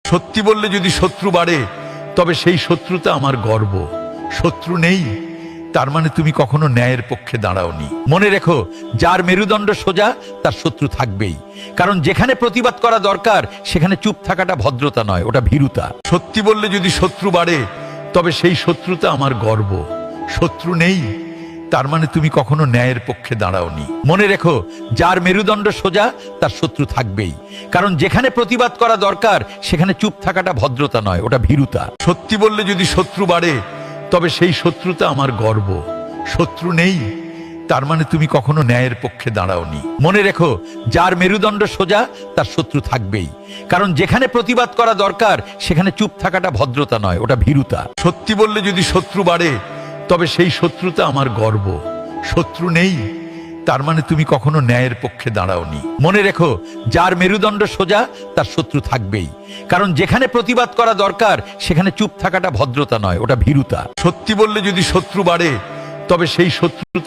সত্যি বললে যদি শত্রু বাড়ে তবে সেই শত্রুতা আমার গর্ব। শত্রু নেই তার মানে তুমি কখনো ন্যায়ের পক্ষে দাঁড়াওনি। মনে রেখো, যার মেরুদণ্ড সোজা তার শত্রু থাকবেই, কারণ যেখানে প্রতিবাদ করা দরকার সেখানে চুপ থাকাটা ভদ্রতা নয়, ওটা ভীরুতা। সত্যি বললে যদি শত্রু বাড়ে তবে সেই শত্রুতা আমার গর্ব। শত্রু নেই তার মানে তুমি কখনো ন্যায়ের পক্ষে দাঁড়াওনি। মনে রেখো, যার মেরুদণ্ড সোজা তার শত্রু থাকবেই, কারণ যেখানে প্রতিবাদ করা দরকার সেখানে চুপ থাকাটা ভদ্রতা নয়, ওটা ভীরুতা। সত্যি বললে যদি শত্রু বাড়ে তবে সেই শত্রুতা আমার গর্ব। শত্রু নেই তার মানে তুমি কখনো ন্যায়ের পক্ষে দাঁড়াওনি। মনে রেখো, যার মেরুদণ্ড সোজা তার শত্রু থাকবেই, কারণ যেখানে প্রতিবাদ করা দরকার সেখানে চুপ থাকাটা ভদ্রতা নয়, ওটা ভীরুতা। সত্যি বললে যদি শত্রু বাড়ে তবে সেই শত্রুতা আমার গর্ব। শত্রু নেই তার মানে তুমি কখনো ন্যায়ের পক্ষে দাঁড়াওনি। মনে রেখো, যার মেরুদণ্ড সোজা তার শত্রু থাকবেই, কারণ যেখানে প্রতিবাদ করা দরকার সেখানে চুপ থাকাটা ভদ্রতা নয়, ওটা ভীরুতা। সত্যি বললে যদি শত্রু বাড়ে তবে সেই শত্রু